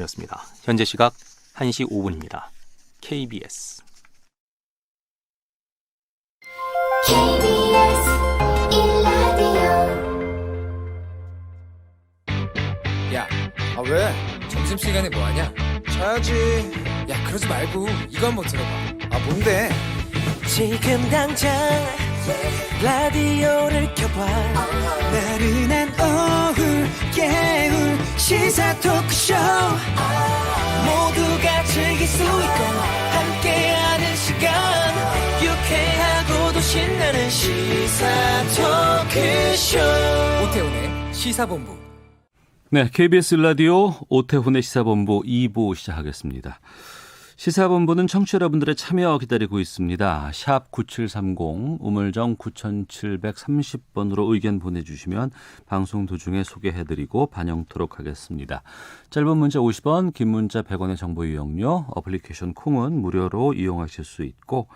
였습니다. 현재 시각 1시 5분입니다. KBS KBS 1라디오. 야, 왜? 점심시간에 뭐하냐? 자야지. 야, 그러지 말고 이거 한번 들어봐. 뭔데? 지금 당장 라디오를 켜봐. 나른한 오후 깨울 시사 토크쇼. 모두가 즐길 수 있고 함께하는 시간. 유쾌하고도 신나는 시사 토크쇼. 오태훈의 시사본부. 네, KBS 라디오 오태훈의 시사본부 2부 시작하겠습니다. 시사본부는 청취자 여러분들의 참여 기다리고 있습니다. 샵 9730 우물정 9730번으로 의견 보내주시면 방송 도중에 소개해드리고 반영토록 하겠습니다. 짧은 문자 50원, 긴 문자 100원의 정보 이용료, 어플리케이션 콩은 무료로 이용하실 수 있고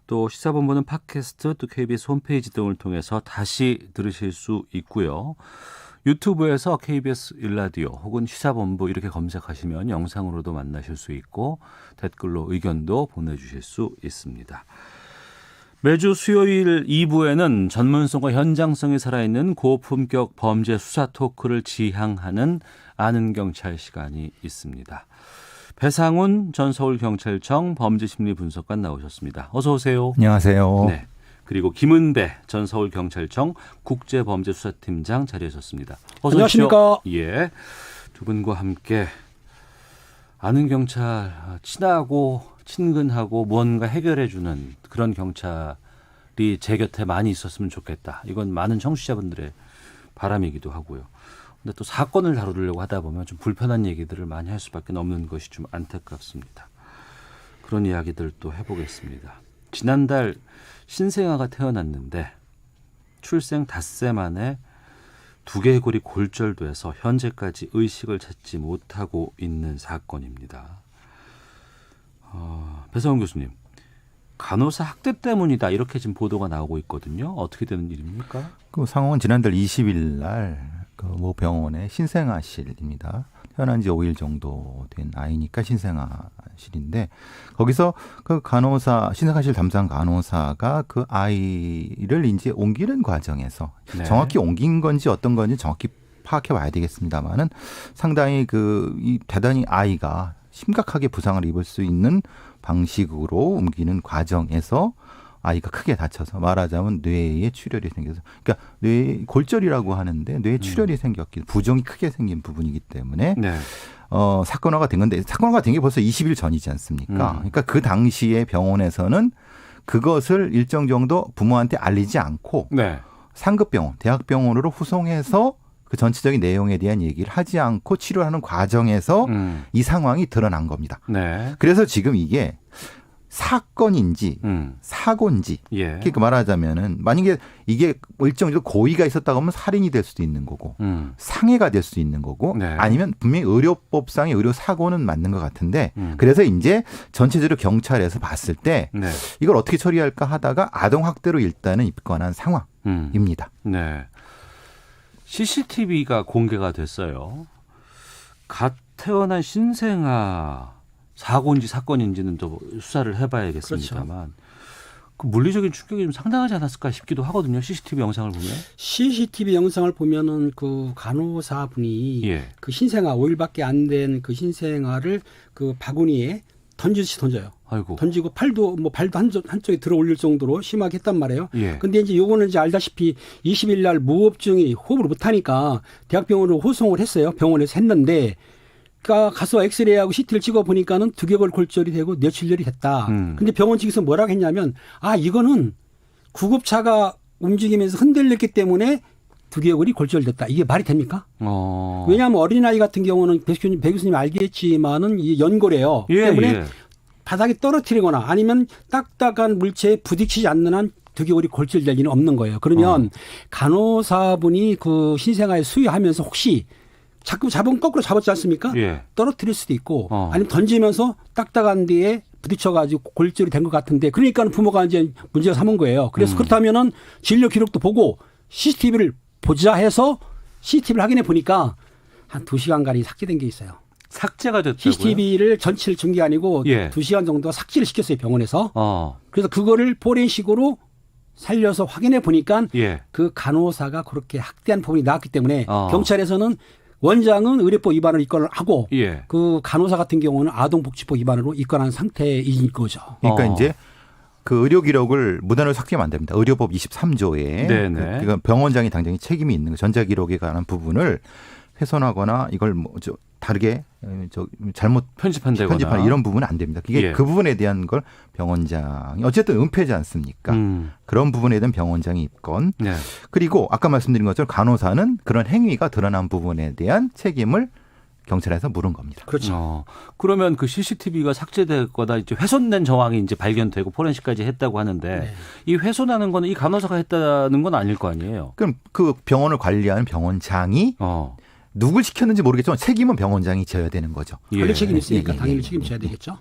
또 시사본부는 팟캐스트 또 KBS 홈페이지 등을 통해서 다시 들으실 수 있고요. 유튜브에서 KBS 1라디오 혹은 시사본부 이렇게 검색하시면 영상으로도 만나실 수 있고 댓글로 의견도 보내주실 수 있습니다. 매주 수요일 2부에는 전문성과 현장성이 살아있는 고품격 범죄 수사 토크를 지향하는 아는 경찰 시간이 있습니다. 배상훈 전 서울경찰청 범죄심리분석관 나오셨습니다. 어서 오세요. 안녕하세요. 네. 그리고 김은배 전 서울경찰청 국제범죄수사팀장 자리하셨습니다. 어서 안녕하십니까. 오십시오. 예, 두 분과 함께 아는 경찰, 친하고 친근하고 무언가 해결해주는 그런 경찰이 제 곁에 많이 있었으면 좋겠다. 이건 많은 청취자분들의 바람이기도 하고요. 근데 또 사건을 다루려고 하다 보면 좀 불편한 얘기들을 많이 할 수밖에 없는 것이 좀 안타깝습니다. 그런 이야기들 또 해보겠습니다. 지난달 신생아가 태어났는데 출생 닷새 만에 두개골이 골절돼서 현재까지 의식을 찾지 못하고 있는 사건입니다. 배상훈 교수님, 간호사 학대 때문이다 이렇게 지금 보도가 나오고 있거든요. 어떻게 되는 일입니까? 그 상황은 지난달 20일 날 그 모 병원의 신생아실입니다. 태어난 지 5일 정도 된 아이니까 신생아실인데 거기서 그 간호사 신생아실 담당 간호사가 그 아이를 이제 옮기는 과정에서 네. 정확히 옮긴 건지 어떤 건지 정확히 파악해 와야 되겠습니다만은 상당히 이 대단히 아이가 심각하게 부상을 입을 수 있는 방식으로 옮기는 과정에서 아이가 크게 다쳐서 말하자면 뇌에 출혈이 생겨서 그러니까 뇌 골절이라고 하는데 뇌에 출혈이 생겼기 부종이 크게 생긴 부분이기 때문에 네. 사건화가 된 건데 사건화가 된 게 벌써 20일 전이지 않습니까? 그러니까 그 당시에 병원에서는 그것을 일정 정도 부모한테 알리지 않고 네. 상급병원, 대학병원으로 후송해서 그 전체적인 내용에 대한 얘기를 하지 않고 치료하는 과정에서 이 상황이 드러난 겁니다. 네. 그래서 지금 이게 사건인지 사고인지 예. 그러니까 말하자면은 만약에 이게 일정 정도 고의가 있었다고 하면 살인이 될 수도 있는 거고 상해가 될 수도 있는 거고 네. 아니면 분명히 의료법상의 의료 사고는 맞는 것 같은데 그래서 이제 전체적으로 경찰에서 봤을 때 네. 이걸 어떻게 처리할까 하다가 아동학대로 일단은 입건한 상황입니다. 네. CCTV가 공개가 됐어요. 갓 태어난 신생아 사고인지 사건인지는 또 수사를 해봐야겠습니다만 그렇죠. 그 물리적인 충격이 좀 상당하지 않았을까 싶기도 하거든요. CCTV 영상을 보면. CCTV 영상을 보면은 그 간호사분이 예. 그 신생아 5일밖에 안 된 그 신생아를 그 바구니에 던지듯이 던져요. 아이고. 던지고 발도 한쪽에 들어 올릴 정도로 심하게 했단 말이에요. 예. 근데 이제 요거는 이제 알다시피 20일 날 무호흡증이 호흡을 못 하니까 대학병원으로 호송을 했어요. 병원에서 했는데 그러니까 가서 엑스레이하고 CT를 찍어 보니까는 두개골 골절이 되고 뇌출혈이 됐다. 근데 병원 측에서 뭐라고 했냐면 이거는 구급차가 움직이면서 흔들렸기 때문에 두개골이 골절됐다. 이게 말이 됩니까? 왜냐하면 어린아이 같은 경우는 배 교수님 알겠지만은 이게 연골이에요. 예, 때문에 예. 바닥에 떨어뜨리거나 아니면 딱딱한 물체에 부딪히지 않는 한 두개골이 골절될 일은 없는 거예요. 그러면 간호사분이 그 신생아에 수유하면서 혹시 자꾸 잡으면 거꾸로 잡았지 않습니까? 예. 떨어뜨릴 수도 있고 아니면 던지면서 딱딱한 데에 부딪혀가지고 골절이 된 것 같은데 그러니까 부모가 이제 문제가 삼은 거예요. 그래서 그렇다면은 진료 기록도 보고 CCTV를 보자 해서 CCTV를 확인해 보니까 한 2시간가량이 삭제된 게 있어요. 삭제가 됐다고요? CCTV를 전체를 준 게 아니고 예. 2시간 정도 삭제를 시켰어요, 병원에서. 어. 그래서 그거를 포렌식으로 살려서 확인해 보니까 예. 그 간호사가 그렇게 학대한 부분이 나왔기 때문에 어. 경찰에서는 원장은 의료법 위반을 입건을 하고 예. 그 간호사 같은 경우는 아동복지법 위반으로 입건한 상태인 거죠. 그러니까 어. 이제 그 의료 기록을 무단으로 삭제하면 안 됩니다. 의료법 23조에 네네. 그러니까 병원장이 당장히 책임이 있는 전자 기록에 관한 부분을 훼손하거나 이걸 뭐 다르게 잘못 편집한다거나 편집하는 이런 부분은 안 됩니다. 이게 예. 그 부분에 대한 걸 병원장이 어쨌든 은폐지 않습니까? 그런 부분에 대한 병원장이 입건. 네. 그리고 아까 말씀드린 것처럼 간호사는 그런 행위가 드러난 부분에 대한 책임을 경찰에서 물은 겁니다. 그렇죠. 그러면 그 CCTV가 삭제되거나 이제 훼손된 정황이 이제 발견되고 포렌식까지 했다고 하는데 네. 이 훼손하는 거는 이 간호사가 했다는 건 아닐 거 아니에요. 그럼 그 병원을 관리하는 병원장이 누굴 시켰는지 모르겠지만 책임은 병원장이 져야 되는 거죠. 관리 책임이 있으니까 예, 예, 당연히 예. 책임져야 되겠죠.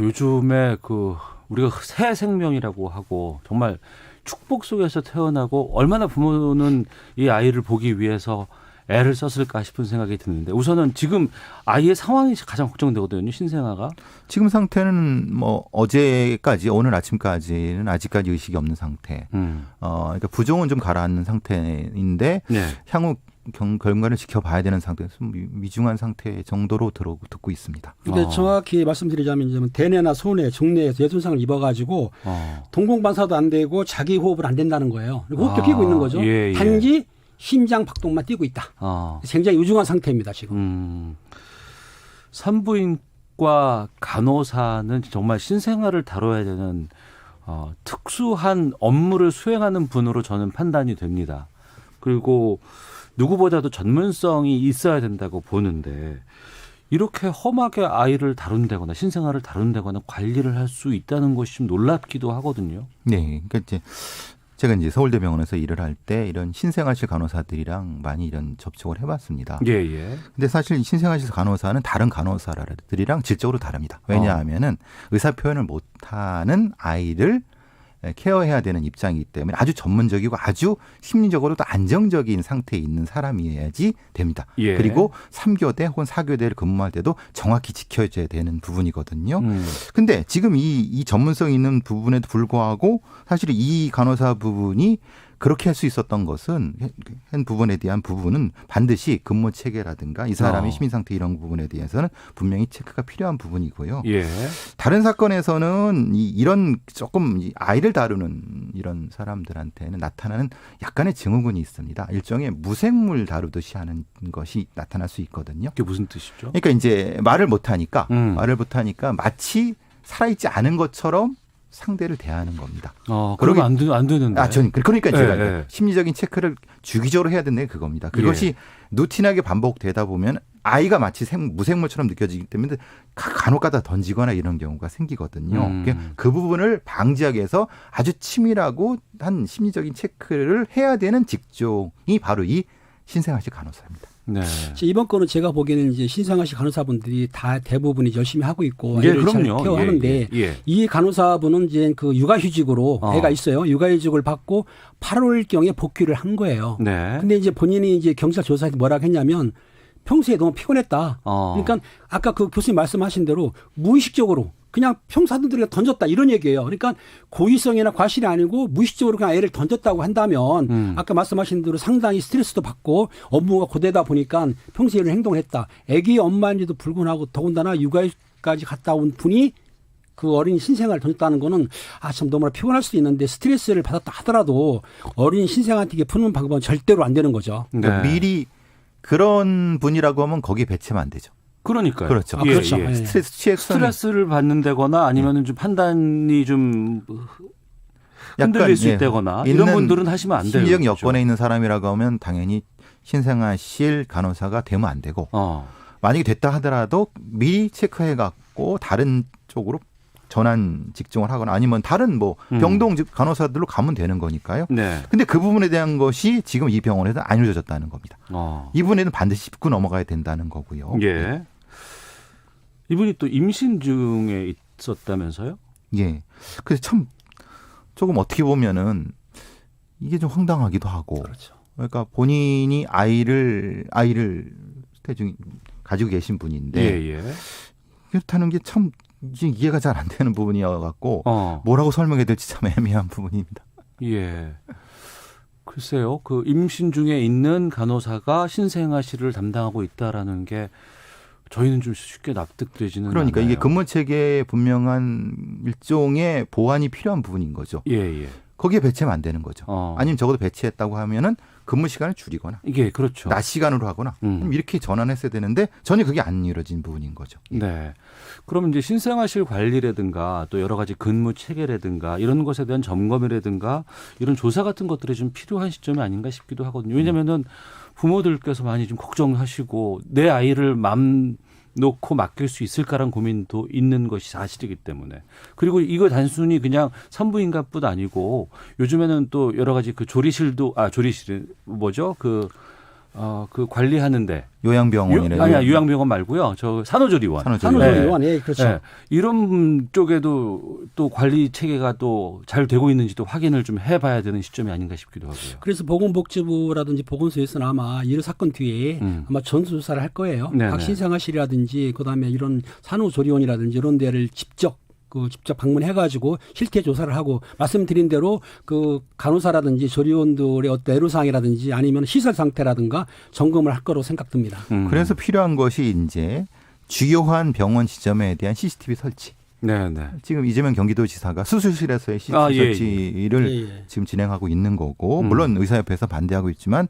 요즘에 그 우리가 새 생명이라고 하고 정말 축복 속에서 태어나고 얼마나 부모는 이 아이를 보기 위해서 애를 썼을까 싶은 생각이 드는데 우선은 지금 아이의 상황이 가장 걱정되거든요. 신생아가. 지금 상태는 뭐 어제까지 오늘 아침까지는 아직까지 의식이 없는 상태. 그러니까 부종은 좀 가라앉는 상태인데 네. 향후 결과를 지켜봐야 되는 상태에서 미중한 상태 정도로 듣고 있습니다. 근데 정확히 말씀드리자면 이제 대뇌나 소뇌, 중뇌에서 뇌손상을 입어가지고 동공반사도 안 되고 자기 호흡을 안 된다는 거예요. 호흡도 끼고 있는 거죠. 예. 단지 심장 박동만 뛰고 있다. 굉장히 유중한 상태입니다 지금. 산부인과 간호사는 정말 신생아를 다뤄야 되는 특수한 업무를 수행하는 분으로 저는 판단이 됩니다. 그리고 누구보다도 전문성이 있어야 된다고 보는데 이렇게 험하게 아이를 다룬다거나 신생아를 다룬다거나 관리를 할 수 있다는 것이 좀 놀랍기도 하거든요. 네, 그러니까 이제 제가 이제 서울대병원에서 일을 할 때 이런 신생아실 간호사들이랑 많이 이런 접촉을 해봤습니다. 예. 근데 사실 신생아실 간호사는 다른 간호사들이랑 질적으로 다릅니다. 왜냐하면은 의사 표현을 못하는 아이를 케어해야 되는 입장이기 때문에 아주 전문적이고 아주 심리적으로도 안정적인 상태에 있는 사람이어야지 됩니다. 예. 그리고 3교대 혹은 4교대를 근무할 때도 정확히 지켜줘야 되는 부분이거든요. 근데 지금 이 전문성이 있는 부분에도 불구하고 사실 이 간호사 부분이 그렇게 할 수 있었던 것은 한 부분에 대한 부분은 반드시 근무 체계라든가 이 사람의 시민 상태 이런 부분에 대해서는 분명히 체크가 필요한 부분이고요. 예. 다른 사건에서는 이런 조금 아이를 다루는 이런 사람들한테는 나타나는 약간의 증후군이 있습니다. 일종의 무생물 다루듯이 하는 것이 나타날 수 있거든요. 그게 무슨 뜻이죠? 그러니까 이제 말을 못하니까 마치 살아있지 않은 것처럼 상대를 대하는 겁니다. 그러면 안 되는데. 그러니까 제가 예. 심리적인 체크를 주기적으로 해야 된다는 게 그겁니다. 그것이 루틴하게 반복되다 보면 아이가 마치 무생물처럼 느껴지기 때문에 간혹가다 던지거나 이런 경우가 생기거든요. 그 부분을 방지하기 위해서 아주 치밀하고 한 심리적인 체크를 해야 되는 직종이 바로 이 신생아실 간호사입니다. 네. 이번 건은 제가 보기에는 이제 신생아실 간호사분들이 다 대부분이 열심히 하고 있고 예, 애를 잘 그럼요. 케어하는데 예. 이 간호사분은 이제 그 육아휴직으로 애가 있어요. 육아휴직을 받고 8월경에 복귀를 한 거예요. 네. 근데 이제 본인이 이제 경찰 조사에서 뭐라고 했냐면 평소에 너무 피곤했다. 그러니까 아까 그 교수님 말씀하신 대로 무의식적으로 그냥 평사들에게 던졌다 이런 얘기예요. 그러니까 고의성이나 과실이 아니고 무의식적으로 그냥 애를 던졌다고 한다면 아까 말씀하신 대로 상당히 스트레스도 받고 업무가 고되다 보니까 평소에 이런 행동을 했다. 애기 엄마인지도 불구하고 더군다나 육아까지 갔다 온 분이 그 어린 신생아를 던졌다는 거는 참 너무나 피곤할 수도 있는데 스트레스를 받았다 하더라도 어린 신생아한테 푸는 방법은 절대로 안 되는 거죠. 그러니까 미리 그런 분이라고 하면 거기에 배치면 안 되죠. 그러니까요. 그렇죠. 그렇죠. 예. 스트레스를 받는다거나 아니면은 좀 판단이 좀 흔들릴 수 있다거나 이런 분들은 하시면 안 돼요. 심리적 그렇죠? 여건에 있는 사람이라고 하면 당연히 신생아실 간호사가 되면 안 되고 만약에 됐다 하더라도 미리 체크해 갖고 다른 쪽으로 전환 직종을 하거나 아니면 다른 뭐 병동 간호사들로 가면 되는 거니까요. 네. 근데 그 부분에 대한 것이 지금 이 병원에서 안 이루어졌다는 겁니다. 이분에는 반드시 짚고 넘어가야 된다는 거고요. 예. 이분이 또 임신 중에 있었다면서요? 예. 그래서 참 조금 어떻게 보면은 이게 좀 황당하기도 하고. 그렇죠. 그러니까 본인이 아이를 태중 가지고 계신 분인데 예, 예. 그렇다는 게 참 이해가 잘 안 되는 부분이어갖고 어. 뭐라고 설명해야 될지 참 애매한 부분입니다. 예. 글쎄요. 그 임신 중에 있는 간호사가 신생아실을 담당하고 있다라는 게 저희는 좀 쉽게 납득되지는 그러니까 않아요. 이게 근무 체계에 분명한 일종의 보완이 필요한 부분인 거죠. 예, 예. 거기에 배치하면 안 되는 거죠. 어. 아니면 적어도 배치했다고 하면은 근무 시간을 줄이거나 이게 그렇죠. 낮 시간으로 하거나 이렇게 전환했어야 되는데 전혀 그게 안 이루어진 부분인 거죠. 네. 그러면 이제 신생아실 관리라든가 또 여러 가지 근무 체계라든가 이런 것에 대한 점검이라든가 이런 조사 같은 것들이 좀 필요한 시점이 아닌가 싶기도 하거든요. 왜냐면은 부모들께서 많이 좀 걱정하시고 내 아이를 맘 놓고 맡길 수 있을까라는 고민도 있는 것이 사실이기 때문에. 그리고 이거 단순히 그냥 산부인과뿐 아니고 요즘에는 또 여러 가지 그 조리실도 조리실이 뭐죠? 그 관리하는데 요양병원이나 아니야 요양병원 말고요. 저 산후조리원. 산후조리원, 예, 그렇죠. 네. 이런 쪽에도 또 관리 체계가 또 잘 되고 있는지도 확인을 좀 해봐야 되는 시점이 아닌가 싶기도 하고요. 그래서 보건복지부라든지 보건소에서는 아마 이 사건 뒤에 아마 전수조사를 할 거예요. 네네. 각 신생아실이라든지 그다음에 이런 산후조리원이라든지 이런 데를 직접 방문해가지고 실태 조사를 하고 말씀드린 대로 그 간호사라든지 조리원들의 어떤 애로사항이라든지 아니면 시설 상태라든가 점검을 할 거로 생각됩니다. 그래서 필요한 것이 이제 주요한 병원 지점에 대한 CCTV 설치. 네네. 지금 이재명 경기도지사가 수술실에서의 CCTV 예, 설치를 지금 진행하고 있는 거고 물론 의사협회에서 반대하고 있지만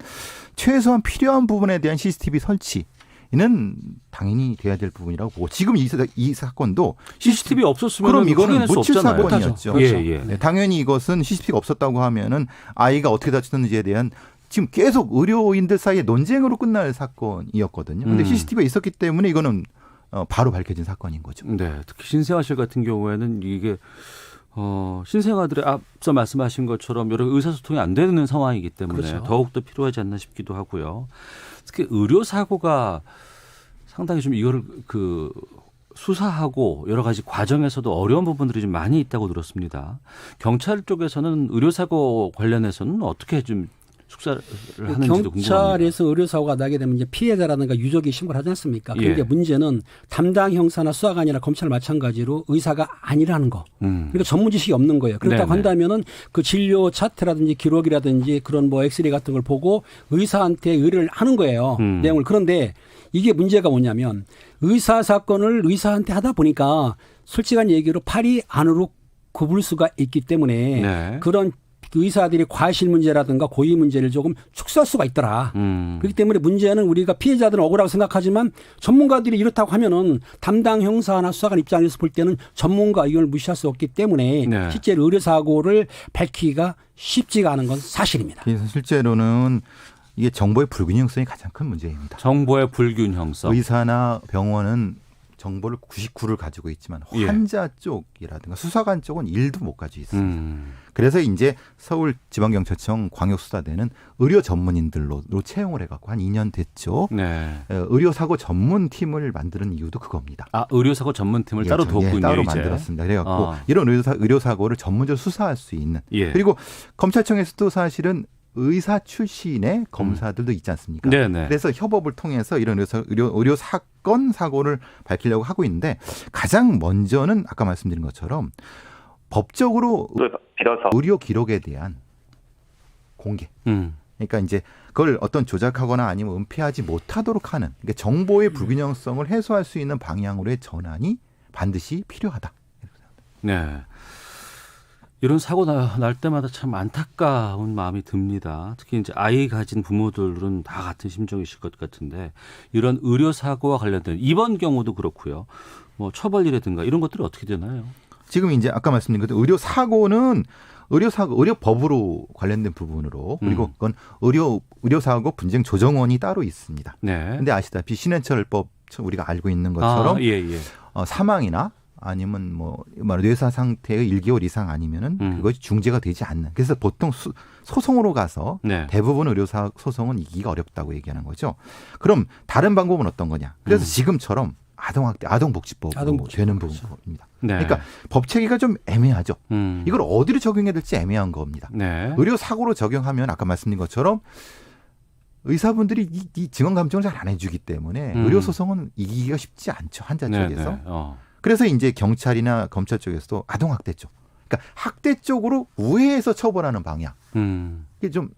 최소한 필요한 부분에 대한 CCTV 설치는 당연히 돼야 될 부분이라고 보고 지금 이 사건도 CCTV 없었으면 그럼 이거는 확인할 수 묻힐 없잖아요. 사건이었죠. 예, 예. 네, 당연히 이것은 CCTV가 없었다고 하면은 아이가 어떻게 다쳤는지에 대한 지금 계속 의료인들 사이에 논쟁으로 끝날 사건이었거든요. 근데 CCTV가 있었기 때문에 이거는 바로 밝혀진 사건인 거죠. 네, 특히 신생아실 같은 경우에는 이게 신생아들의 앞서 말씀하신 것처럼 여러 의사소통이 안 되는 상황이기 때문에 그렇죠. 더욱더 필요하지 않나 싶기도 하고요. 특히 의료 사고가 상당히 좀 이거를 수사하고 여러 가지 과정에서도 어려운 부분들이 좀 많이 있다고 들었습니다. 경찰 쪽에서는 의료 사고 관련해서는 어떻게 좀 숙사를 하는지도 궁금합니다. 경찰에서 의료사고가 나게 되면 이제 피해자라든가 유족이 신고를 하지 않습니까? 그런데 예. 문제는 담당 형사나 수사관이나 검찰 마찬가지로 의사가 아니라는 거. 그러니까 전문 지식이 없는 거예요. 그렇다고 네네. 한다면은 그 진료 차트라든지 기록이라든지 그런 뭐 엑스레이 같은 걸 보고 의사한테 의뢰를 하는 거예요. 내용을. 그런데 이게 문제가 뭐냐면 의사 사건을 의사한테 하다 보니까 솔직한 얘기로 팔이 안으로 굽을 수가 있기 때문에 네. 그런 의사들이 과실 문제라든가 고의 문제를 조금 축소할 수가 있더라. 그렇기 때문에 문제는 우리가 피해자들은 억울하고 생각하지만 전문가들이 이렇다고 하면은 담당 형사나 수사관 입장에서 볼 때는 전문가 의견을 무시할 수 없기 때문에 네. 실제로 의료사고를 밝히기가 쉽지가 않은 건 사실입니다. 그래서 실제로는 이게 정보의 불균형성이 가장 큰 문제입니다. 정보의 불균형성. 의사나 병원은 정보를 99를 가지고 있지만 예. 환자 쪽이라든가 수사관 쪽은 1도 못 가지고 있습니다. 그래서 이제 서울지방경찰청 광역수사대는 의료 전문인들로 채용을 해갖고 한 2년 됐죠. 네. 의료사고 전문팀을 만드는 이유도 그겁니다. 의료사고 전문팀을 따로 뒀군요. 따로 이제. 만들었습니다. 그래갖고 이런 의료사고를 전문적으로 수사할 수 있는. 예. 그리고 검찰청에서도 사실은 의사 출신의 검사들도 있지 않습니까? 네네. 그래서 협업을 통해서 이런 의료 사건 사고를 밝히려고 하고 있는데 가장 먼저는 아까 말씀드린 것처럼 법적으로 의료 기록에 대한 공개. 그러니까 이제 그걸 어떤 조작하거나 아니면 은폐하지 못하도록 하는 그러니까 정보의 불균형성을 해소할 수 있는 방향으로의 전환이 반드시 필요하다. 네. 이런 사고 날 때마다 참 안타까운 마음이 듭니다. 특히 이제 아이 가진 부모들은 다 같은 심정이실 것 같은데 이런 의료 사고와 관련된 이번 경우도 그렇고요. 뭐 처벌이라든가 이런 것들이 어떻게 되나요? 지금 이제 아까 말씀드린 것처럼 의료 사고는 의료법으로 관련된 부분으로 그리고 그건 의료사고 분쟁 조정원이 따로 있습니다. 네. 근데 아시다시피 신해철법 우리가 알고 있는 것처럼 예. 사망이나 아니면 뭐 뇌사 상태의 1개월 이상 아니면은 그것이 중재가 되지 않는. 그래서 보통 소송으로 가서 네. 대부분 의료사 소송은 이기기가 어렵다고 얘기하는 거죠. 그럼 다른 방법은 어떤 거냐? 그래서 지금처럼 아동복지법으로 되는 부분입니다. 네. 그러니까 법 체계가 좀 애매하죠. 이걸 어디로 적용해야 될지 애매한 겁니다. 네. 의료 사고로 적용하면 아까 말씀드린 것처럼 의사분들이 이 증언 감정을 잘 안 해주기 때문에 의료 소송은 이기기가 쉽지 않죠. 환자 쪽에서. 네네. 그래서 이제 경찰이나 검찰 쪽에서도 아동학대 쪽, 그러니까 학대 쪽으로 우회해서 처벌하는 방향. 이게 좀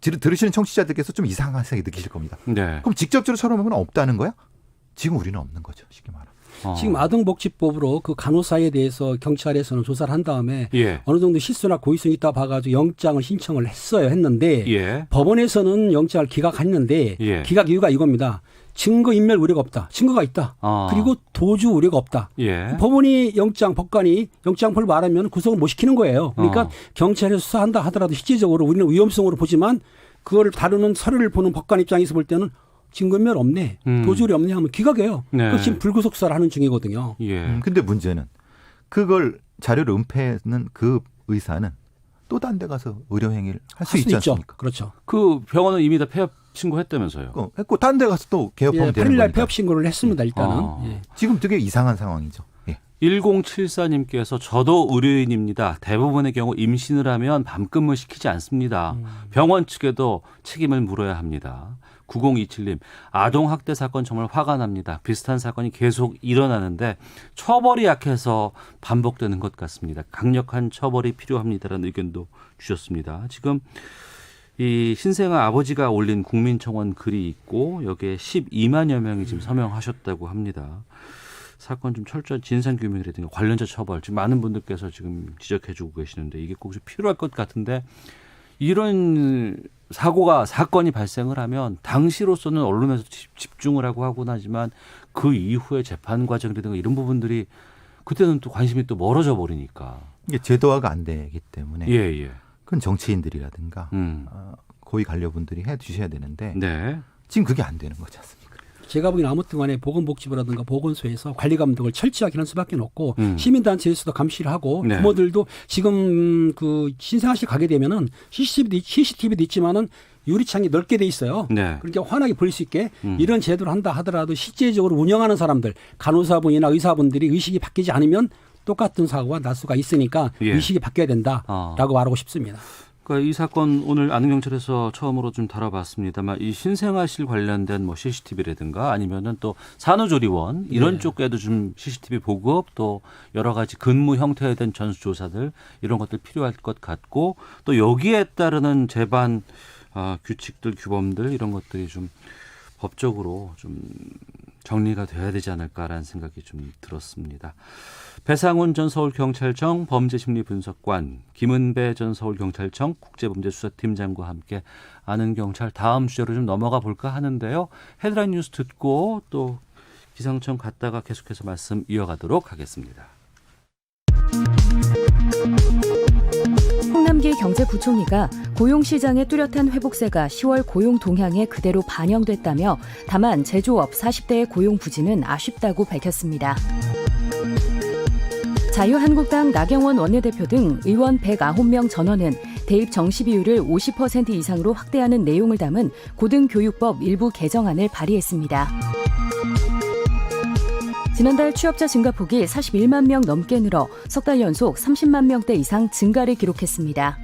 들으시는 청취자들께서 좀 이상한 생각이 느끼실 겁니다. 네. 그럼 직접적으로 처벌하는 건 없다는 거야? 지금 우리는 없는 거죠. 쉽게 말하면. 지금 아동복지법으로 그 간호사에 대해서 경찰에서는 조사를 한 다음에 예. 어느 정도 실수나 고의성이 있다 봐가지고 영장을 신청을 했는데 예. 법원에서는 영장을 기각했는데 예. 기각 이유가 이겁니다. 증거 인멸 우려가 없다. 증거가 있다. 그리고 도주 우려가 없다. 예. 법원이 법관이 영장을 말하면 구속을 못 시키는 거예요. 그러니까 경찰에서 수사한다 하더라도 실질적으로 우리는 위험성으로 보지만 그걸 다루는 서류를 보는 법관 입장에서 볼 때는 증거인멸 없네. 도주율이 없네 하면 기각해요. 네. 그 지금 불구속 수사를 하는 중이거든요. 예. 근데 문제는 그걸 자료를 은폐하는 그 의사는 또 딴 데 가서 의료행위를 할 수 있지 않습니까? 그렇죠. 그 병원은 이미 다 폐업 신고했다면서요. 했고 딴 데 가서 또 개업하면 예, 되는 8일날 거니까. 폐업 신고를 했습니다. 일단은. 예. 지금 되게 이상한 상황이죠. 예. 1074님께서 저도 의료인입니다. 대부분의 경우 임신을 하면 밤근무 시키지 않습니다. 병원 측에도 책임을 물어야 합니다. 9027님, 아동학대 사건 정말 화가 납니다. 비슷한 사건이 계속 일어나는데 처벌이 약해서 반복되는 것 같습니다. 강력한 처벌이 필요합니다라는 의견도 주셨습니다. 지금 이 신생아 아버지가 올린 국민청원 글이 있고 여기에 12만여 명이 지금 서명하셨다고 합니다. 사건 좀 철저한 진상규명이라든가 관련자 처벌 지금 많은 분들께서 지금 지적해주고 계시는데 이게 꼭 좀 필요할 것 같은데 이런 사건이 발생을 하면 당시로서는 언론에서 집중을 하고 나지만 그 이후에 재판 과정이라든가 이런 부분들이 그때는 또 관심이 또 멀어져 버리니까. 이게 제도화가 안 되기 때문에 예. 그건 정치인들이라든가 고위 관료분들이 해 주셔야 되는데 네. 지금 그게 안 되는 거지 않습니까? 제가 보기에는 아무튼 간에 보건복지부라든가 보건소에서 관리 감독을 철저하게 하는 수밖에 없고 시민단체에서도 감시를 하고 네. 부모들도 지금 그 신생아실 가게 되면은 CCTV도 있지만은 유리창이 넓게 돼 있어요. 네. 그러니까 환하게 보일 수 있게 이런 제도를 한다 하더라도 실제적으로 운영하는 사람들, 간호사분이나 의사분들이 의식이 바뀌지 않으면 똑같은 사고가 날 수가 있으니까 예. 의식이 바뀌어야 된다라고 말하고 싶습니다. 그러니까 이 사건 오늘 아능경찰에서 처음으로 좀 다뤄봤습니다만 이 신생아실 관련된 뭐 CCTV라든가 아니면은 또 산후조리원 이런 쪽에도 좀 CCTV 보급 또 여러 가지 근무 형태에 대한 전수조사들 이런 것들 필요할 것 같고 또 여기에 따르는 재반 규칙들 규범들 이런 것들이 좀 법적으로 좀 정리가 돼야 되지 않을까라는 생각이 좀 들었습니다. 배상훈 전 서울경찰청 범죄심리분석관, 김은배 전 서울경찰청 국제범죄수사팀장과 함께 아는 경찰 다음 주제로 좀 넘어가 볼까 하는데요. 헤드라인 뉴스 듣고 또 기상청 갔다가 계속해서 말씀 이어가도록 하겠습니다. 홍남기 경제부총리가 고용시장의 뚜렷한 회복세가 10월 고용 동향에 그대로 반영됐다며 다만 제조업 40대의 고용 부진은 아쉽다고 밝혔습니다. 자유한국당 나경원 원내대표 등 의원 109명 전원은 대입 정시 비율을 50% 이상으로 확대하는 내용을 담은 고등교육법 일부 개정안을 발의했습니다. 지난달 취업자 증가폭이 41만 명 넘게 늘어 석 달 연속 30만 명대 이상 증가를 기록했습니다.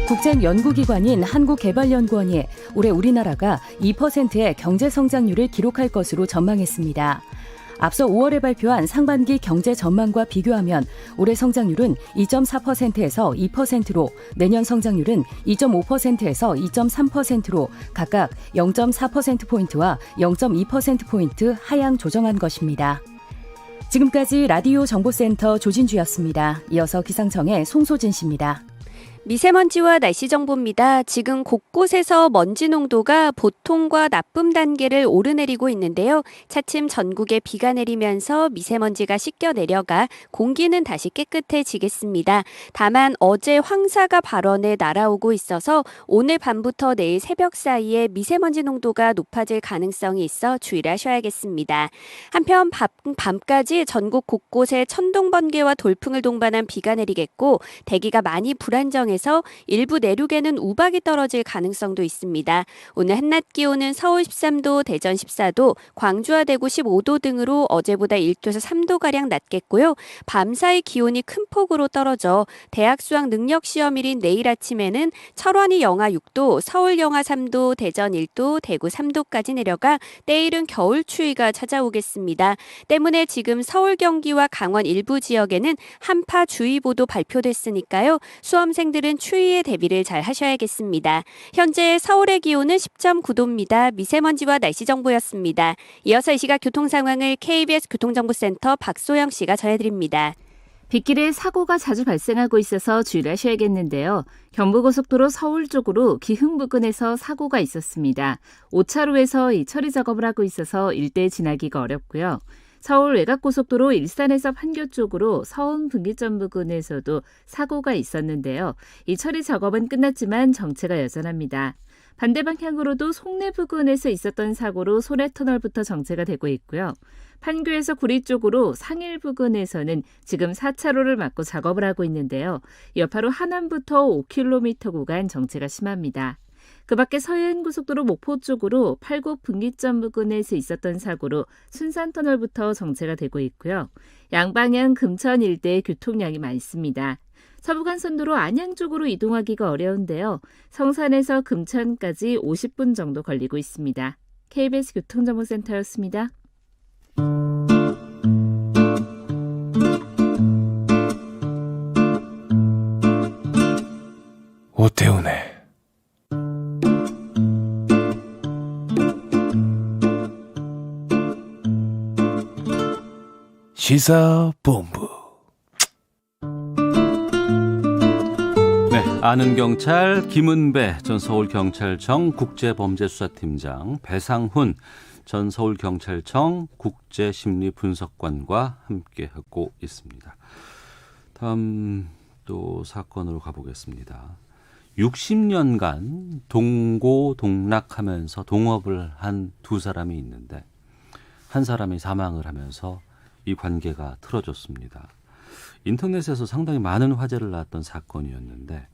국책연구기관인 한국개발연구원이 올해 우리나라가 2%의 경제성장률을 기록할 것으로 전망했습니다. 앞서 5월에 발표한 상반기 경제 전망과 비교하면 올해 성장률은 2.4%에서 2%로 내년 성장률은 2.5%에서 2.3%로 각각 0.4%포인트와 0.2%포인트 하향 조정한 것입니다. 지금까지 라디오 정보센터 조진주였습니다. 이어서 기상청의 송소진 씨입니다. 미세먼지와 날씨 정보입니다. 지금 곳곳에서 먼지 농도가 보통과 나쁨 단계를 오르내리고 있는데요. 차츰 전국에 비가 내리면서 미세먼지가 씻겨 내려가 공기는 다시 깨끗해지겠습니다. 다만 어제 황사가 발원해 날아오고 있어서 오늘 밤부터 내일 새벽 사이에 미세먼지 농도가 높아질 가능성이 있어 주의를 하셔야겠습니다. 한편 밤까지 전국 곳곳에 천둥, 번개와 돌풍을 동반한 비가 내리겠고 대기가 많이 불안정해 예상해서 일부 내륙에는 우박이 떨어질 가능성도 있습니다. 오늘 한낮 기온은 서울 13도, 대전 14도, 광주와 대구 15도 등으로 어제보다 1도에서 3도가량 낮겠고요. 밤사이 기온이 큰 폭으로 떨어져 대학 수학 능력 시험일인 내일 아침에는 철원이 영하 6도, 서울 영하 3도, 대전 1도, 대구 3도까지 내려가 때이른 겨울 추위가 찾아오겠습니다. 때문에 지금 서울, 경기와 강원 일부 지역에는 한파주의보도 발표됐으니까요. 수험생들은 추위에 대비를 잘 하셔야겠습니다. 현재 서울의 기온은 10.9도입니다. 미세먼지와 날씨 정보였습니다. 이어서 이 시각 교통 상황을 KBS 교통정보센터 박소영 씨가 전해드립니다. 빗길에 사고가 자주 발생하고 있어서 주의하셔야겠는데요. 경부고속도로 서울 쪽으로 기흥 부근에서 사고가 있었습니다. 5차로에서 이 처리 작업을 하고 있어서 일대 지나기가 어렵고요. 서울 외곽고속도로 일산에서 판교 쪽으로 서운 분기점 부근에서도 사고가 있었는데요. 이 처리 작업은 끝났지만 정체가 여전합니다. 반대 방향으로도 송내 부근에서 있었던 사고로 소래터널부터 정체가 되고 있고요. 판교에서 구리 쪽으로 상일 부근에서는 지금 4차로를 막고 작업을 하고 있는데요. 여파로 하남부터 5km 구간 정체가 심합니다. 그 밖에 서해안고속도로 목포 쪽으로 팔곡 분기점 부근에서 있었던 사고로 순산터널부터 정체가 되고 있고요. 양방향 금천 일대에 교통량이 많습니다. 서부간선도로 안양 쪽으로 이동하기가 어려운데요. 성산에서 금천까지 50분 정도 걸리고 있습니다. KBS 교통정보센터였습니다. 오태훈의 시사본부. 네, 아는 경찰 김은배 전 서울경찰청 국제범죄수사팀장, 배상훈 전 서울경찰청 국제심리분석관과 함께하고 있습니다. 다음 또 사건으로 가보겠습니다. 60년간 동고동락하면서 동업을 한 두 사람이 있는데 한 사람이 사망을 하면서 이 관계가 틀어졌습니다. 인터넷에서 상당히 많은 화제를 낳았던 사건이었는데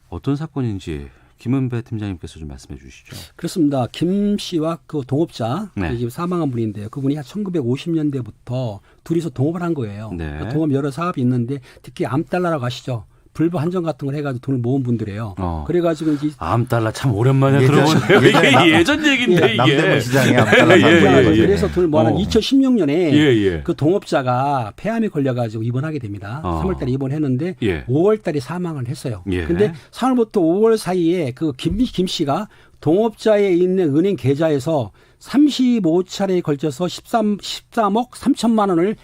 어떤 사건인지 김은배 팀장님께서 좀 말씀해 주시죠. 그렇습니다. 김 씨와 그 동업자, 네. 지금 사망한 분인데요. 그분이 1950년대부터 둘이서 동업을 한 거예요. 네. 동업 여러 사업이 있는데 특히 암달러라고 아시죠? 불법 한정 같은 걸 해가지고 돈을 모은 분들이에요. 그래가지고 이제 암달러 참 오랜만에 예전- 들어보네요. 예전에 이게 예전 얘기인데 이게. 남대문 시장에 암달러 예, 예, 예, 예. 그래서 돈을 모아는 2016년에 예. 그 동업자가 폐암에 걸려가지고 입원하게 됩니다. 3월달에 입원했는데 예. 5월달에 사망을 했어요. 예. 근데 3월부터 5월 사이에 그 김 씨가 동업자에 있는 은행 계좌에서 35차례에 걸쳐서 13억 3천만 원을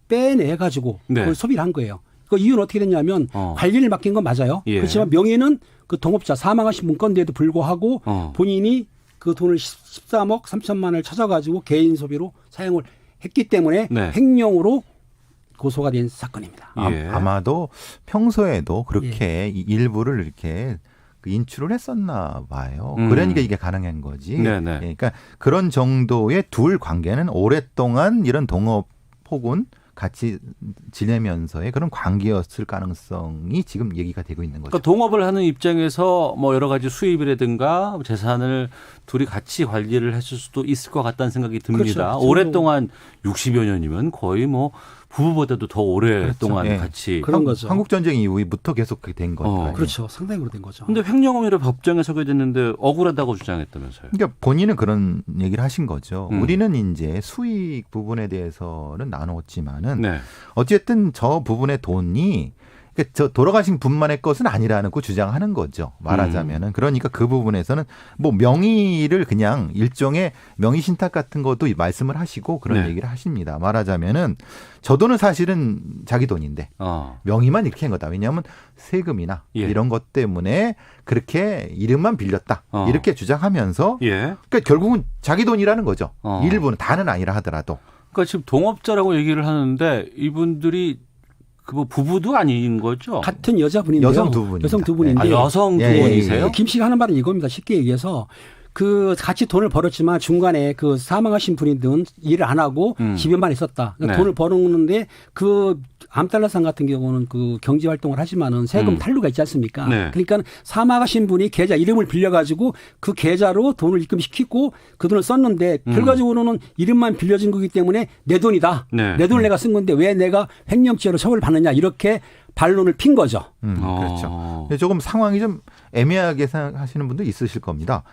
빼내가지고 네. 그걸 소비를 한 거예요. 그 이유는 어떻게 됐냐면 관리를 맡긴 건 맞아요. 예. 그렇지만 명의는 그 동업자 사망하신 분 건데도 불구하고 본인이 그 돈을 13억 3천만 원을 찾아가지고 개인 소비로 사용을 했기 때문에 네. 횡령으로 고소가 된 사건입니다. 예. 아마도 평소에도 그렇게 이 일부를 이렇게 그 인출을 했었나 봐요. 그러니까 이게 가능한 거지. 네네. 예, 그러니까 그런 정도의 둘 관계는 오랫동안 이런 동업 혹은 같이 지내면서의 그런 관계였을 가능성이 지금 얘기가 되고 있는 거죠. 그러니까 동업을 하는 입장에서 뭐 여러 가지 수입이라든가 재산을 둘이 같이 관리를 했을 수도 있을 것 같다는 생각이 듭니다. 그렇죠. 오랫동안 60여 년이면 거의 뭐 부부보다도 더 오랫동안 그렇죠. 예. 같이. 그런 거죠. 한국 전쟁 이후부터 계속 그렇게 된 거죠. 그렇죠. 상당히 오래된 거죠. 근데 횡령범죄로 법정에 서게 됐는데 억울하다고 주장했다면서요. 그러니까 본인은 그런 얘기를 하신 거죠. 우리는 이제 수익 부분에 대해서는 나눴지만은 네. 어쨌든 저 부분의 돈이 그러니까 저 돌아가신 분만의 것은 아니라는 거 주장하는 거죠. 말하자면은 그러니까 그 부분에서는 뭐 명의를 그냥 일종의 명의 신탁 같은 것도 말씀을 하시고 그런 네. 얘기를 하십니다. 말하자면은 저 돈은 사실은 자기 돈인데 명의만 이렇게 한 거다. 왜냐하면 세금이나 예. 이런 것 때문에 그렇게 이름만 빌렸다. 이렇게 주장하면서 예. 그러니까 결국은 자기 돈이라는 거죠. 어. 일부는 다는 아니라 하더라도. 그러니까 지금 동업자라고 얘기를 하는데 이분들이 그 뭐 부부도 아닌 거죠? 같은 여자분인데요. 여성 두 분입니다. 여성 두 분인데. 여성 두 분이세요? 김 씨가 하는 말은 이겁니다. 쉽게 얘기해서 그 같이 돈을 벌었지만 중간에 그 사망하신 분이든 일을 안 하고 집에만 있었다. 그러니까 네. 돈을 벌었는데 그 암달러산 같은 경우는 그 경제 활동을 하지만은 세금 탈루가 있지 않습니까? 네. 그러니까 사망하신 분이 계좌 이름을 빌려가지고 그 계좌로 돈을 입금시키고 그 돈을 썼는데 결과적으로는 이름만 빌려준 거기 때문에 내 돈이다. 네. 내 돈을 내가 쓴 건데 왜 내가 횡령죄로 처벌받느냐 이렇게 반론을 핀 거죠. 그렇죠. 조금 상황이 좀 애매하게 생각하시는 분도 있으실 겁니다.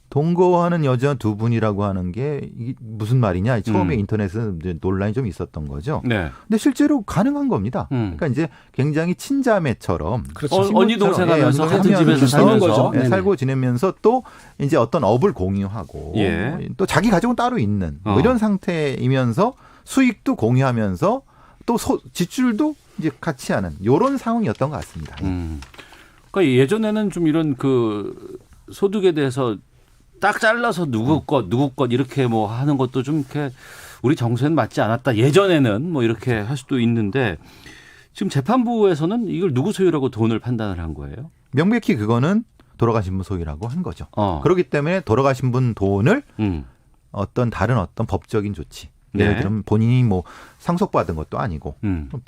동거하는 여자 두 분이라고 하는 게 이게 무슨 말이냐. 처음에 인터넷은 이제 논란이 좀 있었던 거죠. 네. 근데 실제로 가능한 겁니다. 그러니까 이제 굉장히 친자매처럼 그렇죠. 언니 동생 하면서 같은 친구처럼 집에서 사는 살면서 거죠. 네네. 살고 지내면서 또 이제 어떤 업을 공유하고 예. 또 자기 가족은 따로 있는 뭐 이런 상태이면서 수익도 공유하면서 또 지출도 이제 같이 하는 이런 상황이었던 것 같습니다. 그러니까 예전에는 좀 이런 그 소득에 대해서 딱 잘라서 누구 것 이렇게 뭐 하는 것도 좀 이렇게 우리 정서에는 맞지 않았다. 예전에는 뭐 이렇게 할 수도 있는데 지금 재판부에서는 이걸 누구 소유라고 돈을 판단을 한 거예요? 명백히 그거는 돌아가신 분 소유라고 한 거죠. 그렇기 때문에 돌아가신 분 돈을 어떤 다른 어떤 법적인 조치. 예를 들면 본인이 뭐 상속받은 것도 아니고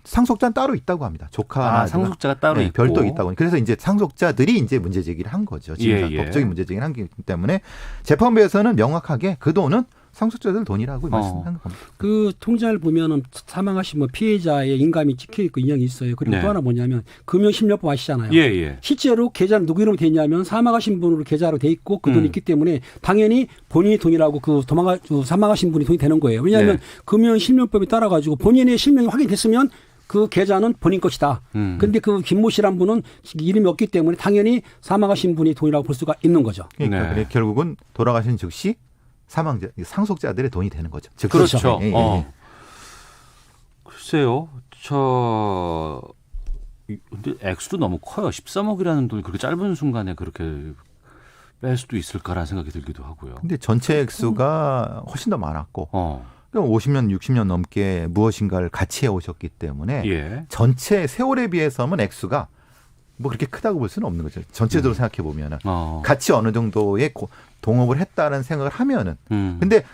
상속자는 따로 있다고 합니다. 조카나 상속자가 따로 있고 별도 있다고. 그래서 이제 상속자들이 이제 문제 제기를 한 거죠. 지금 예. 법적인 문제 제기를 한 거기 때문에 재판부에서는 명확하게 그 돈은 상속자들 돈이라고 말씀한 겁니다. 그 통장을 보면은 사망하신 뭐 피해자의 인감이 찍혀 있고 인형이 있어요. 그리고 네. 또 하나 뭐냐면 금융심료법 아시잖아요. 예. 실제로 계좌는 누구 이름으로 돼 있냐면 사망하신 분으로 계좌로 돼 있고 그 돈이 있기 때문에 당연히 본인이 돈이라고 그 사망하신 분이 돈이 되는 거예요. 왜냐하면 금융실명법에 따라 가지고 본인의 실명이 확인됐으면 그 계좌는 본인 것이다. 그런데 그 김모 씨란 분은 이름이 없기 때문에 당연히 사망하신 분이 돈이라고 볼 수가 있는 거죠. 그러니까 그래 결국은 돌아가신 즉시 사망자, 상속자들의 돈이 되는 거죠. 즉, 그렇죠. 예. 글쎄요. 근데 액수도 너무 커요. 13억이라는 돈이 그렇게 짧은 순간에 그렇게 뺄 수도 있을까라는 생각이 들기도 하고요. 근데 전체 액수가 훨씬 더 많았고 50년, 60년 넘게 무엇인가를 같이 해오셨기 때문에 전체 세월에 비해서는 액수가 뭐 그렇게 크다고 볼 수는 없는 거죠. 전체적으로 생각해 보면은 같이 어느 정도의 동업을 했다는 생각을 하면은 근데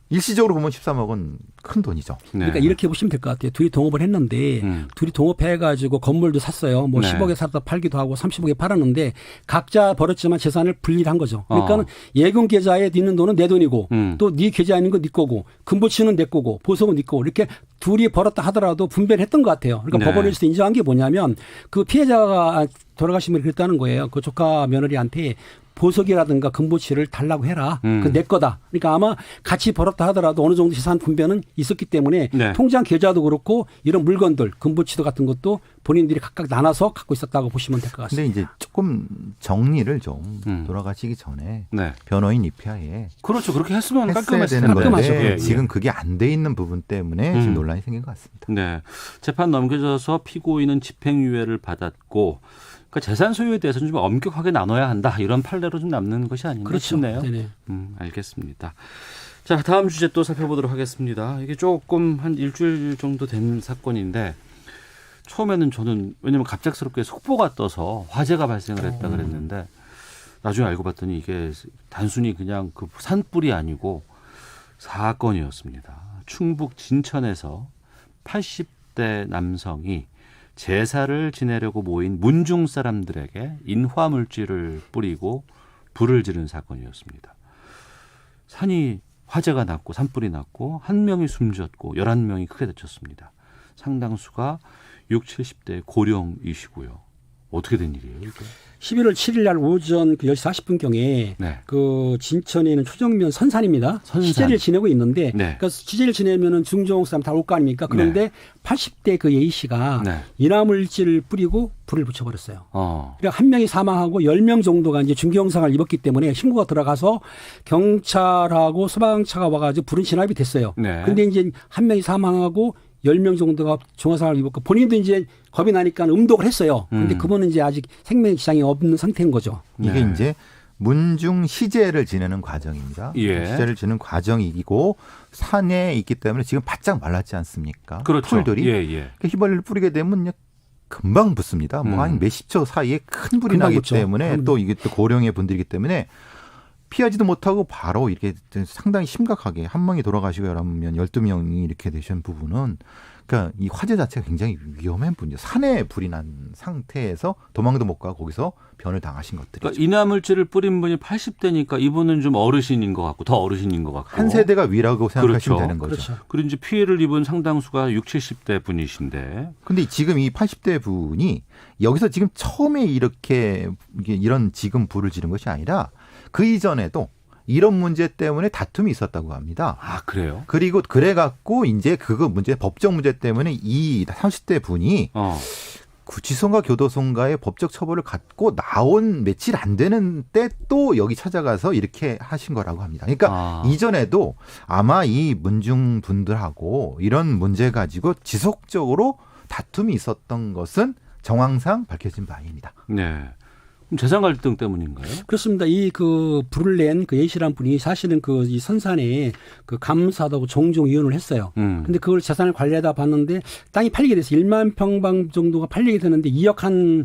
일시적으로 보면 13억은 큰 돈이죠. 그러니까 이렇게 보시면 될 것 같아요. 둘이 동업을 했는데 둘이 동업해가지고 건물도 샀어요. 뭐 10억에 사다 팔기도 하고 30억에 팔았는데 각자 벌었지만 재산을 분리를 한 거죠. 그러니까 예금 계좌에 있는 돈은 내 돈이고 또 네 계좌에 있는 건 네 거고 금보치는 내 거고 보석은 네 거고 이렇게 둘이 벌었다 하더라도 분배를 했던 것 같아요. 그러니까 법원에서 인정한 게 뭐냐면 그 피해자가 돌아가신 분이 그랬다는 거예요. 그 조카 며느리한테 보석이라든가 금보치를 달라고 해라. 그 내 거다. 그러니까 아마 같이 벌었다 하더라도 어느 정도 재산 분배는 있었기 때문에 통장 계좌도 그렇고 이런 물건들, 금보치도 같은 것도 본인들이 각각 나눠서 갖고 있었다고 보시면 될 것 같습니다. 근데 이제 조금 정리를 좀 돌아가시기 전에 변호인 입회하에 그렇죠. 그렇게 했으면 했어야 되는 건데 지금 그게 안 돼 있는 부분 때문에 지금 논란이 생긴 것 같습니다. 네. 재판 넘겨져서 피고인은 집행유예를 받았고 그러니까 재산 소유에 대해서는 좀 엄격하게 나눠야 한다. 이런 판례로 좀 남는 것이 아닌가 싶네요. 네네. 알겠습니다. 자, 다음 주제 또 살펴보도록 하겠습니다. 이게 조금 한 일주일 정도 된 사건인데 처음에는 저는 왜냐하면 갑작스럽게 속보가 떠서 화재가 발생을 했다 그랬는데 나중에 알고 봤더니 이게 단순히 그냥 그 산불이 아니고 사건이었습니다. 충북 진천에서 80대 남성이 제사를 지내려고 모인 문중 사람들에게 인화물질을 뿌리고 불을 지른 사건이었습니다. 산이 화재가 났고 산불이 났고 한 명이 숨졌고 11명이 크게 다쳤습니다. 상당수가 60, 70대 고령이시고요. 어떻게 된 일이에요? 이게? 11월 7일 날 오전 그 10시 40분경에 그 진천에 있는 초정면 선산입니다. 시제를 지내고 있는데 그러니까 시제를 지내면은 중종 사람 다 올 거 아닙니까? 그런데 80대 그 A 씨가 인화물질을 뿌리고 불을 붙여버렸어요. 그러니까 한 명이 사망하고 10명 정도가 이제 중경상을 입었기 때문에 신고가 들어가서 경찰하고 소방차가 와가지고 불은 진압이 됐어요. 근데 이제 한 명이 사망하고 10명 정도가 중화상을 입었고 본인도 이제 겁이 나니까 음독을 했어요. 그런데 그분은 이제 아직 생명 지장이 없는 상태인 거죠. 이게 이제 문중 시제를 지내는 과정입니다. 시제를 지내는 과정이고 산에 있기 때문에 지금 바짝 말랐지 않습니까? 그렇죠. 풀들이. 휘발유를 뿌리게 되면 금방 붙습니다. 뭐 한 몇십 초 사이에 큰 불이 나기 때문에 또 이게 또 고령의 분들이기 때문에 피하지도 못하고 바로 이렇게 상당히 심각하게 한 명이 돌아가시고 그러면 12명이 이렇게 되신 부분은 그러니까 이 화재 자체가 굉장히 위험한 분이죠. 산에 불이 난 상태에서 도망도 못 가고 거기서 변을 당하신 것들이죠. 그러니까 이나물질을 뿌린 분이 80대니까 이분은 좀 어르신인 것 같고 더 어르신인 것 같고. 한 세대가 위라고 생각하시면 그렇죠. 되는 거죠. 그렇죠. 그리고 이제 피해를 입은 상당수가 60, 70대 분이신데. 근데 지금 이 80대 분이 여기서 지금 처음에 이렇게 이런 지금 불을 지른 것이 아니라 그 이전에도 이런 문제 때문에 다툼이 있었다고 합니다. 아, 그래요? 그리고 그래갖고 이제 그거 문제, 법적 문제 때문에 이 30대 분이 구치소인가 교도소인가의 법적 처벌을 갖고 나온 며칠 안 되는 때 또 여기 찾아가서 이렇게 하신 거라고 합니다. 그러니까 이전에도 아마 이 문중 분들하고 이런 문제 가지고 지속적으로 다툼이 있었던 것은 정황상 밝혀진 바입니다. 네. 그럼 재산 갈등 때문인가요? 그렇습니다. 이 그 불을 낸 그 예시란 분이 사실은 그 이 선산에 그 감사하다고 종종 이혼을 했어요. 근데 그걸 재산을 관리하다 봤는데 땅이 팔리게 돼서 1만 평방 정도가 팔리게 되는데 2억 한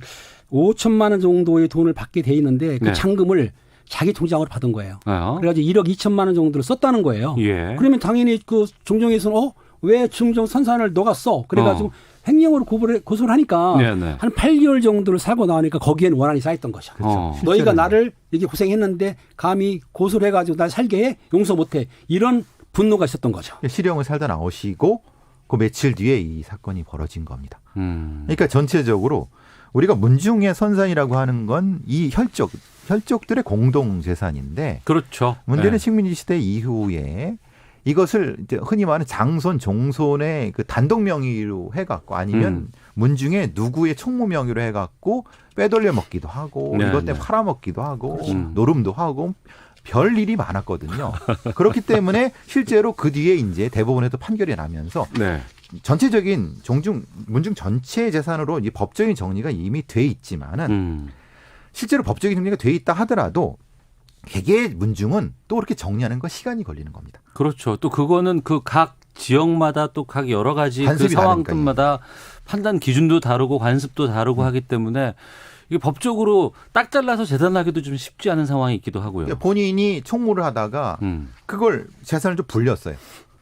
5천만 원 정도의 돈을 받게 돼 있는데 그 네. 잔금을 자기 통장으로 받은 거예요. 그래가지고 1억 2천만 원 정도를 썼다는 거예요. 예. 그러면 당연히 그 종정에서는 왜 중정 선산을 너가 써? 그래가지고 횡령으로 고소를 하니까 네네. 한 8개월 정도를 살고 나오니까 거기에는 원한이 쌓였던 거죠. 그렇죠. 너희가 나를 이렇게 고생했는데 감히 고소를 해가지고 날 살게 해? 용서 못해. 이런 분노가 있었던 거죠. 실형을 살다 나오시고 그 며칠 뒤에 이 사건이 벌어진 겁니다. 그러니까 전체적으로 우리가 문중의 선산이라고 하는 건 이 혈족들의 공동 재산인데 그렇죠. 문제는 네. 식민지 시대 이후에 이것을 이제 흔히 말하는 장손, 종손의 그 단독 명의로 해갖고 아니면 문중에 누구의 총무 명의로 해갖고 빼돌려 먹기도 하고 네, 이것 때문에 네. 팔아먹기도 하고 노름도 하고 별 일이 많았거든요. 그렇기 때문에 실제로 그 뒤에 이제 대법원에서 판결이 나면서 네. 전체적인 문중 전체 재산으로 이 법적인 정리가 이미 돼 있지만은 실제로 법적인 정리가 돼 있다 하더라도 개개의 문중은 또 그렇게 정리하는 거 시간이 걸리는 겁니다. 그렇죠. 또 그거는 그 각 지역마다 또 각 여러 가지 그 관습이 상황들마다 판단 기준도 다르고 관습도 다르고 하기 때문에 이게 법적으로 딱 잘라서 재단하기도 좀 쉽지 않은 상황이 있기도 하고요. 그러니까 본인이 총무를 하다가 그걸 재산을 좀 불렸어요.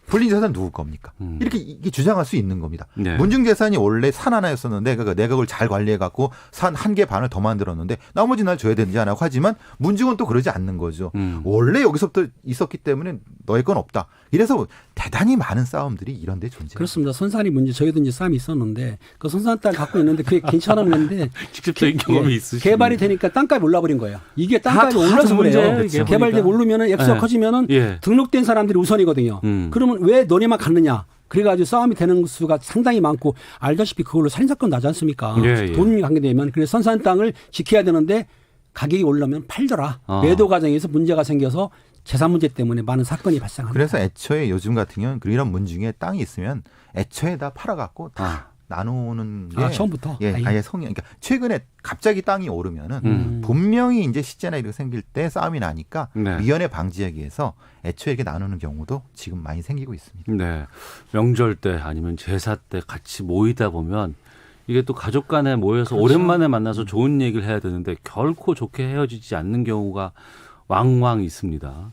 불린 재산 누구 겁니까? 이렇게 주장할 수 있는 겁니다. 네. 문중 재산이 원래 산 하나였었는데 내가 그걸 잘 관리해 갖고 산 한 개 반을 더 만들었는데 나머지 날 줘야 되는지 않고 하지만 문중은 또 그러지 않는 거죠. 원래 여기서부터 있었기 때문에 너의 건 없다. 이래서 대단히 많은 싸움들이 이런 데 존재해요. 그렇습니다. 선산이 문제 저희도 이제 싸움이 있었는데 그 선산 땅 갖고 있는데 그게 괜찮았는데 직접적인 경험이 있으시죠. 개발이 되니까 땅값이 올라버린 거예요. 이게 땅값이 다 올라서 문제예요, 그래요. 이게 개발되고 보니까. 오르면은 액수가 네. 커지면은 예. 등록된 사람들이 우선이거든요. 그러면 왜 너네만 갔느냐? 그래가지고 싸움이 되는 수가 상당히 많고 알다시피 그걸로 살인사건 나지 않습니까? 예. 돈이 관계되면 그래서 선산 땅을 지켜야 되는데 가격이 올라면 팔더라. 매도 과정에서 문제가 생겨서 재산 문제 때문에 많은 사건이 발생합니다. 그래서 애초에 요즘 같은 경우는 이런 문중에 땅이 있으면 애초에 다 팔아갖고 다 나누는 게 처음부터 아예 성향. 그러니까 최근에 갑자기 땅이 오르면은 분명히 이제 시제나 이렇게 생길 때 싸움이 나니까 네. 미연에 방지하기 위해서 애초에 이렇게 나누는 경우도 지금 많이 생기고 있습니다. 네. 명절 때 아니면 제사 때 같이 모이다 보면 이게 또 가족 간에 모여서 그렇죠. 오랜만에 만나서 좋은 얘기를 해야 되는데 결코 좋게 헤어지지 않는 경우가 왕왕 있습니다.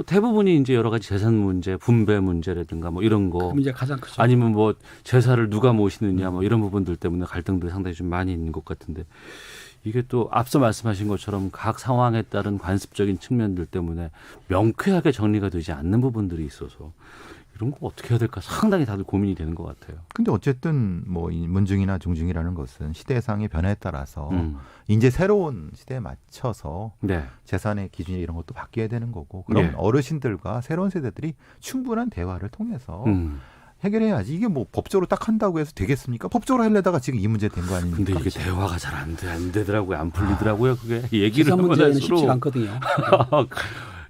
대부분이 이제 여러 가지 재산 문제, 분배 문제라든가 뭐 이런 거. 그 문제가 가장 크죠. 아니면 뭐 제사를 누가 모시느냐 뭐 이런 부분들 때문에 갈등들이 상당히 좀 많이 있는 것 같은데 이게 또 앞서 말씀하신 것처럼 각 상황에 따른 관습적인 측면들 때문에 명쾌하게 정리가 되지 않는 부분들이 있어서 이런 거 어떻게 해야 될까 상당히 다들 고민이 되는 것 같아요. 근데 어쨌든 뭐 이 문중이나 중중이라는 것은 시대상의 변화에 따라서 이제 새로운 시대에 맞춰서 네. 재산의 기준이 이런 것도 바뀌어야 되는 거고 그럼 예. 어르신들과 새로운 세대들이 충분한 대화를 통해서 해결해야지. 이게 뭐 법적으로 딱 한다고 해서 되겠습니까? 법적으로 하려다가 지금 이 문제 된 거 아닙니까? 근데 이게 대화가 잘 안 되더라고요. 안 풀리더라고요. 그게 얘기를 재산 하면 문제는 할수록 쉽지가 않거든요.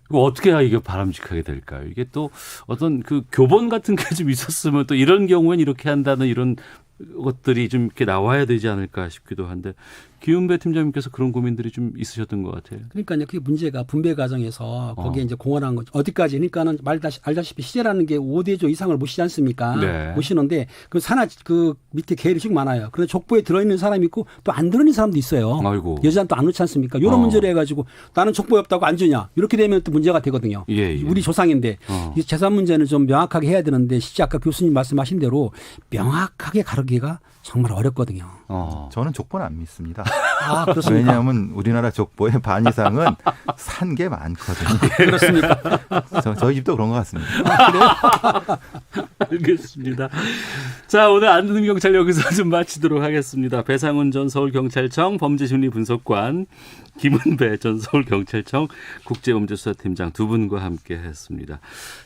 이거 어떻게 해야 이게 바람직하게 될까요? 이게 또 어떤 그 교본 같은 게 좀 있었으면 또 이런 경우엔 이렇게 한다는 이런 것들이 좀 이렇게 나와야 되지 않을까 싶기도 한데 김은배 팀장님께서 그런 고민들이 좀 있으셨던 것 같아요. 그러니까요. 그게 문제가 분배 과정에서 거기에 어. 이제 공헌한 거죠. 어디까지? 그러니까는 알다시피 시제라는 게 5대 조 이상을 못 쉬지 않습니까? 네. 못 쉬는데 그 밑에 계열이 많아요. 그런데 족보에 들어있는 사람이 있고 또 안 들어있는 사람도 있어요. 아이고. 여자는 또 안 넣지 않습니까? 이런 문제를 해가지고 나는 족보에 없다고 안 주냐. 이렇게 되면 또 문제가 되거든요. 예. 우리 조상인데 이 재산 문제는 좀 명확하게 해야 되는데 실제 아까 교수님 말씀하신 대로 명확하게 가르기가 정말 어렵거든요. 저는 족보는 안 믿습니다. 아, 그렇습니까? 왜냐하면 우리나라 족보의 반 이상은 산 게 많거든요. 그렇습니까? 저희 집도 그런 것 같습니다. 알겠습니다. 자, 오늘 안 듣는 경찰 여기서 좀 마치도록 하겠습니다. 배상훈 전 서울경찰청 범죄심리분석관, 김은배 전 서울경찰청 국제범죄수사팀장 두 분과 함께 했습니다.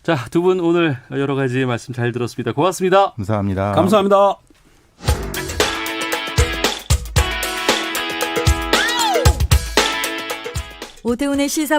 자, 두 분 오늘 여러 가지 말씀 잘 들었습니다. 고맙습니다. 감사합니다. 감사합니다. 오태훈의 시사